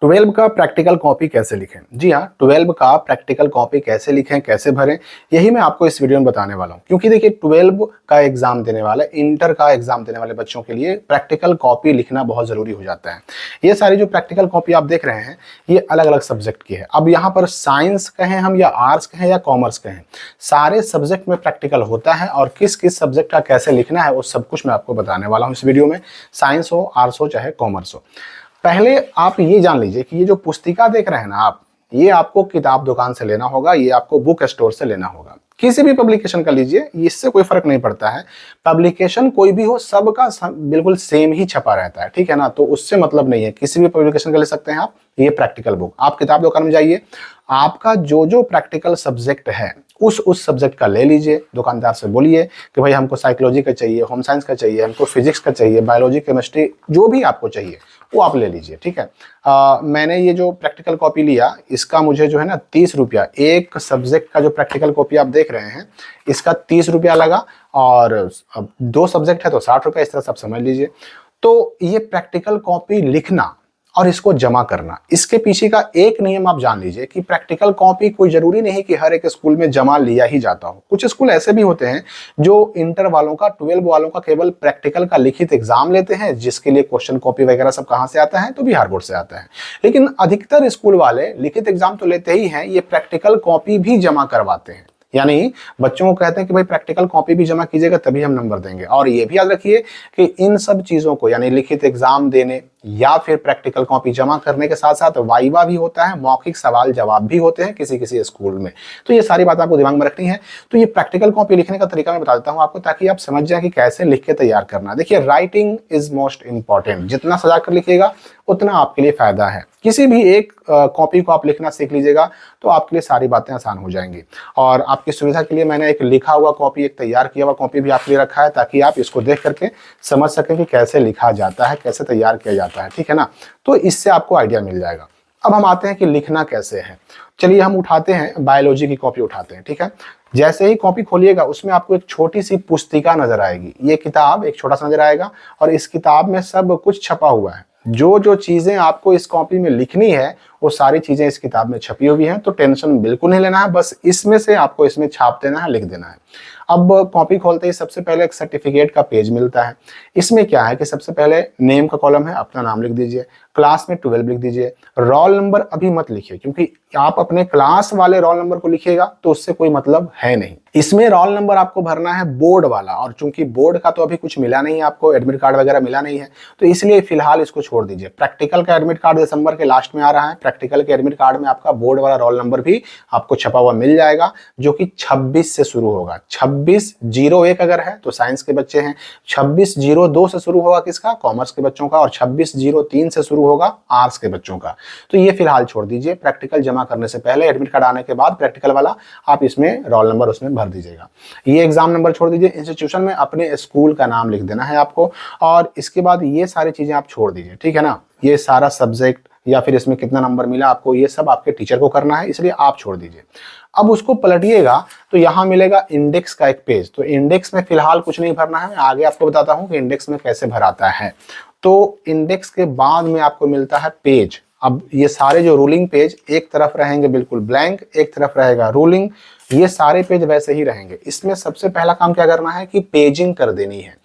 12 का practical copy कैसे लिखें। जी हाँ, 12 का प्रैक्टिकल कॉपी कैसे लिखें, कैसे भरें, यही मैं आपको इस वीडियो में बताने वाला हूँ। क्योंकि देखिए 12 का एग्जाम देने वाले, इंटर का एग्जाम देने वाले बच्चों के लिए प्रैक्टिकल कॉपी लिखना बहुत जरूरी हो जाता है। ये सारी जो प्रैक्टिकल कॉपी आप देख रहे हैं, ये अलग अलग सब्जेक्ट की है। अब यहाँ पर साइंस कहें हम, या आर्ट्स कहें, या कॉमर्स कहें, सारे सब्जेक्ट में प्रैक्टिकल होता है और किस किस सब्जेक्ट का कैसे लिखना है वो सब कुछ मैं आपको बताने वाला हूँ इस वीडियो में। साइंस हो, आर्ट्स हो, चाहे कॉमर्स हो। पहले आप ये जान लीजिए कि ये जो पुस्तिका देख रहे हैं ना आप, ये आपको किताब दुकान से लेना होगा, ये आपको बुक स्टोर से लेना होगा। किसी भी पब्लिकेशन का लीजिए, इससे कोई फर्क नहीं पड़ता है। पब्लिकेशन कोई भी हो, सबका बिल्कुल सेम ही छपा रहता है, ठीक है ना। तो उससे मतलब नहीं है, किसी भी पब्लिकेशन का ले सकते हैं आप। ये प्रैक्टिकल बुक आप किताब दुकान में जाइए, आपका जो जो प्रैक्टिकल सब्जेक्ट है उस सब्जेक्ट का ले लीजिए। दुकानदार से बोलिए कि भाई हमको साइकोलॉजी का चाहिए, होम साइंस का चाहिए, हमको फिजिक्स का चाहिए, बायोलॉजी, केमिस्ट्री, जो भी आपको चाहिए वो आप ले लीजिए, ठीक है। मैंने ये जो प्रैक्टिकल कॉपी लिया, इसका मुझे जो है ना 30 रुपया, एक सब्जेक्ट का जो प्रैक्टिकल कॉपी आप देख रहे हैं इसका 30 रुपया लगा, और 2 सब्जेक्ट है तो 60 रुपया, इस तरह सब समझ लीजिए। तो ये प्रैक्टिकल कॉपी लिखना और इसको जमा करना, इसके पीछे का एक नियम आप जान लीजिए कि प्रैक्टिकल कॉपी कोई जरूरी नहीं कि हर एक स्कूल में जमा लिया ही जाता हो। कुछ स्कूल ऐसे भी होते हैं जो इंटर वालों का, 12 वालों का केवल प्रैक्टिकल का लिखित एग्जाम लेते हैं, जिसके लिए क्वेश्चन कॉपी वगैरह सब कहां से आता है, तो बिहार बोर्ड से आता है। लेकिन अधिकतर स्कूल वाले लिखित एग्जाम तो लेते ही हैं, ये प्रैक्टिकल कॉपी भी जमा करवाते हैं। यानी बच्चों को कहते हैं कि भाई प्रैक्टिकल कॉपी भी जमा कीजिएगा तभी हम नंबर देंगे। और ये भी याद रखिए कि इन सब चीजों को, यानी लिखित एग्जाम देने या फिर प्रैक्टिकल कॉपी जमा करने के साथ साथ वाइवा भी होता है, मौखिक सवाल जवाब भी होते हैं किसी किसी स्कूल में। तो ये सारी बात आपको दिमाग में रखनी है। तो ये प्रैक्टिकल कॉपी लिखने का तरीका मैं बता देता हूं आपको, ताकि आप समझ जाए कि कैसे लिख के तैयार करना। देखिए, राइटिंग इज मोस्ट इंपॉर्टेंट। जितना सजा कर लिखिएगा उतना आपके लिए फायदा है। किसी भी एक कॉपी को आप लिखना सीख लीजिएगा तो आपके लिए सारी बातें आसान हो जाएंगी। और आपकी सुविधा के लिए मैंने एक लिखा हुआ कॉपी, एक तैयार किया हुआ कॉपी भी आपके लिए रखा है, ताकि आप इसको देख करके समझ सकें कि कैसे लिखा जाता है, कैसे तैयार किया जाता है, ठीक है ना। तो इससे आपको आइडिया मिल जाएगा। अब हम आते हैं कि लिखना कैसे है। चलिए हम उठाते हैं, बायोलॉजी की कॉपी उठाते हैं, ठीक है। जैसे ही कॉपी खोलिएगा उसमें आपको एक छोटी सी पुस्तिका नजर आएगी। ये किताब एक छोटा सा नजर आएगा और इस किताब में सब कुछ छपा हुआ है। जो जो चीजें आपको इस कॉपी में लिखनी है वो सारी चीजें इस किताब में छपी हुई हैं। तो टेंशन बिल्कुल नहीं लेना है, बस इसमें से आपको इसमें छाप देना है, लिख देना है। अब कॉपी खोलते ही सबसे पहले एक सर्टिफिकेट का पेज मिलता है। इसमें क्या है कि सबसे पहले नेम का कॉलम है, अपना नाम लिख दीजिए, क्लास में 12 लिख दीजिए। रोल नंबर अभी मत लिखिए, क्योंकि आप अपने क्लास वाले रोल नंबर को लिखिएगा तो उससे कोई मतलब है नहीं। इसमें रोल नंबर आपको भरना है बोर्ड वाला, और चूंकि बोर्ड का तो अभी कुछ मिला नहीं है, आपको एडमिट कार्ड वगैरह मिला नहीं है, तो इसलिए फिलहाल इसको छोड़ दीजिए। प्रैक्टिकल का एडमिट कार्ड दिसंबर के लास्ट में आ रहा है। प्रैक्टिकल के एडमिट कार्ड में आपका बोर्ड वाला रोल नंबर भी आपको छपा हुआ मिल जाएगा, जो कि 26 से शुरू होगा। 2601 अगर है तो साइंस के बच्चे हैं, 2602 से शुरू होगा किसका, कॉमर्स के बच्चों का, और 2603 से शुरू होगा आर्ट्स के बच्चों का। तो ये फिलहाल छोड़ दीजिए। प्रैक्टिकल जमा करने से पहले, एडमिट कार्ड आने के बाद प्रैक्टिकल वाला आप इसमें रोल नंबर उसमें भर दीजिएगा। ये एग्जाम नंबर छोड़ दीजिए। इंस्टीट्यूशन में अपने स्कूल का नाम लिख देना है आपको, और इसके बाद ये सारी चीजें आप छोड़ दीजिए, ठीक है ना। ये सारा सब्जेक्ट या फिर इसमें कितना नंबर मिला आपको, ये सब आपके टीचर को करना है, इसलिए आप छोड़ दीजिए। अब उसको पलटिएगा तो यहां मिलेगा इंडेक्स का एक पेज। तो इंडेक्स में फिलहाल कुछ नहीं भरना है, मैं आगे आपको बताता हूं कि इंडेक्स में कैसे भराता है। तो इंडेक्स के बाद में आपको मिलता है पेज। अब ये सारे जो रूलिंग पेज, एक तरफ रहेंगे बिल्कुल ब्लैंक, एक तरफ रहेगा रूलिंग। ये सारे पेज वैसे ही रहेंगे। इसमें सबसे पहला काम क्या करना है कि पेजिंग कर देनी है।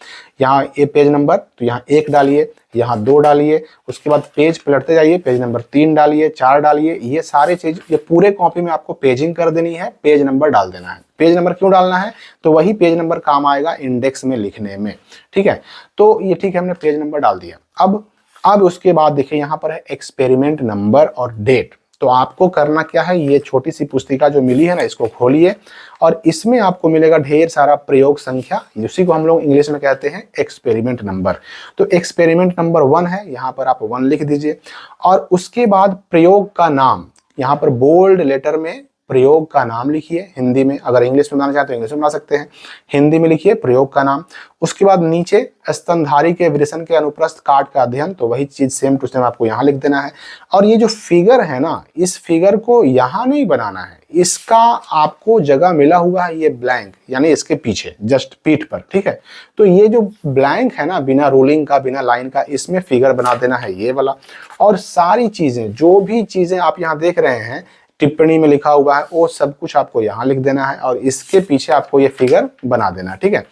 यहाँ ये पेज नंबर, तो यहाँ 1 डालिए, यहाँ 2 डालिए, उसके बाद पेज पलटते जाइए, पेज नंबर 3 डालिए, 4 डालिए। ये सारे चीज, ये पूरे कॉपी में आपको पेजिंग कर देनी है, पेज नंबर डाल देना है। पेज नंबर क्यों डालना है, तो वही पेज नंबर काम आएगा इंडेक्स में लिखने में, ठीक है। तो ये ठीक है, हमने पेज नंबर डाल दिया। अब उसके बाद देखिए यहाँ पर है एक्सपेरिमेंट नंबर और डेट। तो आपको करना क्या है, ये छोटी सी पुस्तिका जो मिली है ना, इसको खोलिए और इसमें आपको मिलेगा ढेर सारा प्रयोग संख्या, उसी को हम लोग इंग्लिश में कहते हैं एक्सपेरिमेंट नंबर। तो एक्सपेरिमेंट नंबर 1 है, यहाँ पर आप 1 लिख दीजिए। और उसके बाद प्रयोग का नाम यहाँ पर बोल्ड लेटर में प्रयोग का नाम लिखिए हिंदी में, अगर इंग्लिश में बनाना चाहते हो इंग्लिश में बना सकते हैं, हिंदी में लिखिए प्रयोग का नाम। उसके बाद नीचे स्तनधारी के विरेचन के अनुप्रस्थ काट का अध्ययन, तो वही चीज सेम टू सेम आपको यहाँ लिख देना है। और ये जो फिगर है ना, इस फिगर को यहाँ नहीं बनाना है, इसका आपको जगह मिला हुआ है ये ब्लैंक, यानी इसके पीछे जस्ट पीठ पर, ठीक है। तो ये जो ब्लैंक है ना, बिना रूलिंग का बिना लाइन का, इसमें फिगर बना देना है ये वाला। और सारी चीजें, जो भी चीजें आप यहाँ देख रहे हैं टिप्पणी में लिखा हुआ है, वो सब कुछ आपको यहाँ लिख देना है और इसके पीछे आपको ये फिगर बना देना है, ठीक है।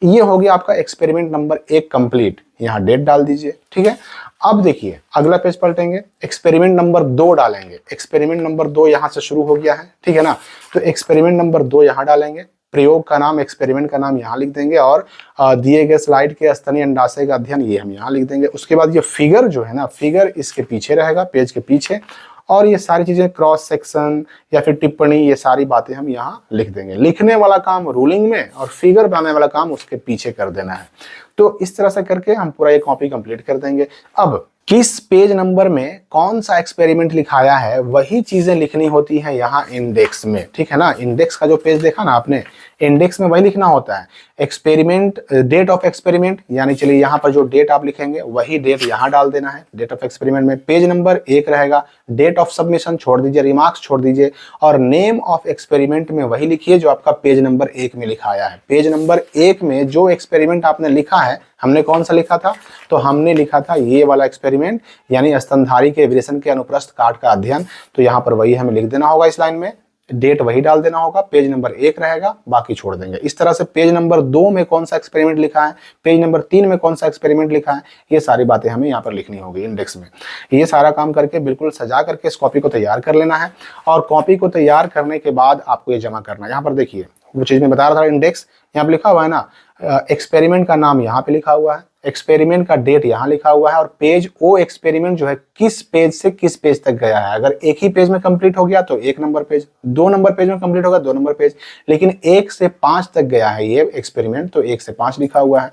ये हो गया आपका एक्सपेरिमेंट नंबर 1 कंप्लीट। यहाँ डेट डाल दीजिए, ठीक है। अब देखिए अगला पेज पलटेंगे, एक्सपेरिमेंट नंबर 2 डालेंगे। एक्सपेरिमेंट नंबर 2 यहाँ से शुरू हो गया है, ठीक है ना। तो एक्सपेरिमेंट नंबर 2 यहाँ डालेंगे, प्रयोग का नाम, एक्सपेरिमेंट का नाम यहाँ लिख देंगे और दिए गए स्लाइड के स्तनीय अंडाशय का अध्ययन ये हम यहाँ लिख देंगे। उसके बाद ये फिगर जो है ना, फिगर इसके पीछे रहेगा, पेज के पीछे। और ये सारी चीजें क्रॉस सेक्शन या फिर टिप्पणी, ये सारी बातें हम यहाँ लिख देंगे। लिखने वाला काम रूलिंग में और फिगर बनाने वाला काम उसके पीछे कर देना है। तो इस तरह से करके हम पूरा ये कॉपी कंप्लीट कर देंगे। अब किस पेज नंबर में कौन सा एक्सपेरिमेंट लिखाया है वही चीजें लिखनी होती हैं यहाँ इंडेक्स में, ठीक है ना। इंडेक्स का जो पेज देखा ना आपने, इंडेक्स में वही लिखना होता है। एक्सपेरिमेंट, डेट ऑफ एक्सपेरिमेंट, यानी चलिए यहाँ पर जो डेट आप लिखेंगे वही डेट यहाँ डाल देना है। डेट ऑफ एक्सपेरिमेंट में पेज नंबर 1 रहेगा, डेट ऑफ सबमिशन छोड़ दीजिए, रिमार्क्स छोड़ दीजिए और नेम ऑफ एक्सपेरिमेंट में वही लिखिए जो आपका पेज नंबर 1 में लिखाया है। पेज नंबर 1 में जो एक्सपेरिमेंट आपने लिखा है, हमने कौन सा लिखा था, तो हमने लिखा था ये वाला एक्सपेरिमेंट, यानी स्तनधारी के विरेचन के अनुप्रस्थ काट का अध्ययन। तो यहाँ पर वही हमें लिख देना होगा, इस लाइन में डेट वही डाल देना होगा, पेज नंबर 1 रहेगा, बाकी छोड़ देंगे। इस तरह से पेज नंबर 2 में कौन सा एक्सपेरिमेंट लिखा है, पेज नंबर 3 में कौन सा एक्सपेरिमेंट लिखा है, ये सारी बातें हमें यहाँ पर लिखनी होगी इंडेक्स में। ये सारा काम करके बिल्कुल सजा करके इस कॉपी को तैयार कर लेना है। और कॉपी को तैयार करने के बाद आपको ये जमा करना है। यहाँ पर देखिए वो चीज मैं बता रहा था, इंडेक्स यहाँ पे लिखा हुआ है ना, एक्सपेरिमेंट का नाम यहाँ पे लिखा हुआ है, एक्सपेरिमेंट का डेट यहाँ लिखा हुआ है और पेज, वो एक्सपेरिमेंट जो है किस पेज से किस पेज तक गया है। अगर एक ही पेज में कंप्लीट हो गया तो 1 नंबर पेज, 2 नंबर पेज में कंप्लीट होगा 2 नंबर पेज, लेकिन 1 से 5 तक गया है ये एक्सपेरिमेंट, तो 1 से 5 लिखा हुआ है।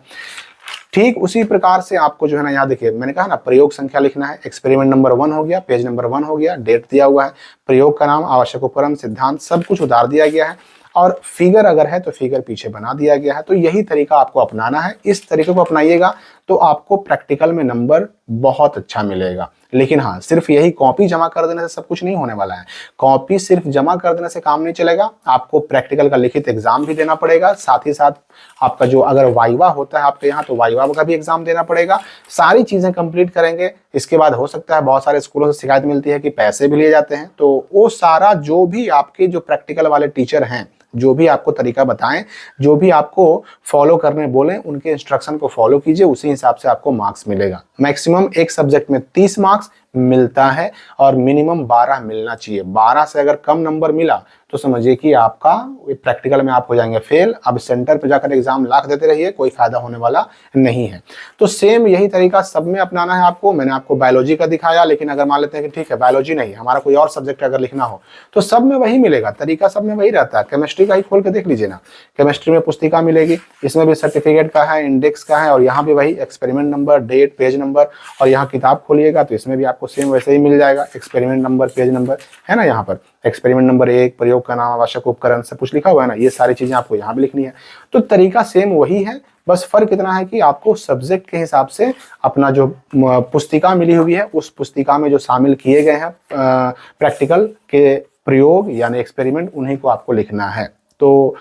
ठीक उसी प्रकार से आपको जो है ना, यहाँ देखिए मैंने कहा ना प्रयोग संख्या लिखना है। एक्सपेरिमेंट नंबर 1 हो गया, पेज नंबर 1 हो गया, डेट दिया हुआ है, प्रयोग का नाम, आवश्यक उपकरण, सिद्धांत, सब कुछ उतार दिया गया है और फिगर अगर है तो फिगर पीछे बना दिया गया है। तो यही तरीका आपको अपनाना है। इस तरीके को अपनाइएगा तो आपको प्रैक्टिकल में नंबर बहुत अच्छा मिलेगा। लेकिन हाँ, सिर्फ यही कॉपी जमा कर देने से सब कुछ नहीं होने वाला है। कॉपी सिर्फ जमा कर देने से काम नहीं चलेगा, आपको प्रैक्टिकल का लिखित एग्जाम भी देना पड़ेगा। साथ ही साथ आपका जो अगर वाइवा होता है आपके यहाँ, तो वाइवा का भी एग्जाम देना पड़ेगा। सारी चीजें कंप्लीट करेंगे। इसके बाद हो सकता है बहुत सारे स्कूलों से शिकायत मिलती है कि पैसे भी लिए जाते हैं, तो वो सारा जो भी आपके जो प्रैक्टिकल वाले टीचर हैं, जो भी आपको तरीका बताएं, जो भी आपको फॉलो करने बोलें, उनके इंस्ट्रक्शन को फॉलो कीजिए, उसी हिसाब से आपको मार्क्स मिलेगा। मैक्सिमम एक सब्जेक्ट में 30 मार्क्स मिलता है और मिनिमम 12 मिलना चाहिए। 12 से अगर कम नंबर मिला तो समझिए कि आपका प्रैक्टिकल में आप हो जाएंगे फेल। अब सेंटर पे जाकर एग्जाम लाख देते रहिए, कोई फायदा होने वाला नहीं है। तो सेम यही तरीका सब में अपनाना है आपको। मैंने आपको बायोलॉजी का दिखाया, लेकिन अगर मान लेते हैं कि ठीक है बायोलॉजी नहीं, हमारा कोई और सब्जेक्ट अगर लिखना हो तो सब में वही मिलेगा, तरीका सब में वही रहता है। केमिस्ट्री का ही खोल के देख लीजिए ना, केमिस्ट्री में पुस्तिका मिलेगी, इसमें भी सर्टिफिकेट का है, इंडेक्स का है और यहाँ भी वही experiment number, date, page number. और यहाँ किताब खोलिएगा तो इसमें भी आपको सेम वैसे ही मिल जाएगा, एक्सपेरिमेंट नंबर, पेज नंबर है ना। यहाँ पर एक्सपेरिमेंट नंबर 1, प्रयोग का नाम, आवश्यक उपकरण, सब कुछ लिखा हुआ है ना। ये सारी चीजें आपको यहाँ भी लिखनी है। तो तरीका सेम वही है, बस फर्क इतना है कि आपको सब्जेक्ट के हिसाब से अपना जो पुस्तिका मिली हुई है, उस पुस्तिका में जो शामिल किए गए हैं प्रैक्टिकल के प्रयोग यानी एक्सपेरिमेंट, उन्हीं को आपको लिखना है। तो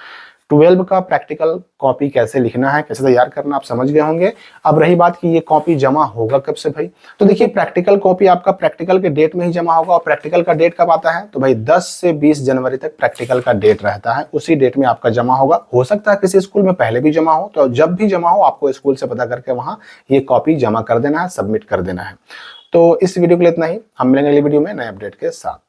12 का प्रैक्टिकल कॉपी कैसे लिखना है, कैसे तैयार करना, आप समझ गए होंगे। अब रही बात कि ये कॉपी जमा होगा कब से भाई, तो देखिए प्रैक्टिकल कॉपी आपका प्रैक्टिकल के डेट में ही जमा होगा। और प्रैक्टिकल का डेट कब आता है, तो भाई 10 से 20 जनवरी तक प्रैक्टिकल का डेट रहता है, उसी डेट में आपका जमा होगा। हो सकता है किसी स्कूल में पहले भी जमा हो, तो जब भी जमा हो आपको स्कूल से पता करके वहां ये कॉपी जमा कर देना है, सबमिट कर देना है। तो इस वीडियो के लिए इतना ही, हम मिलेंगे अगली वीडियो में नए अपडेट के साथ।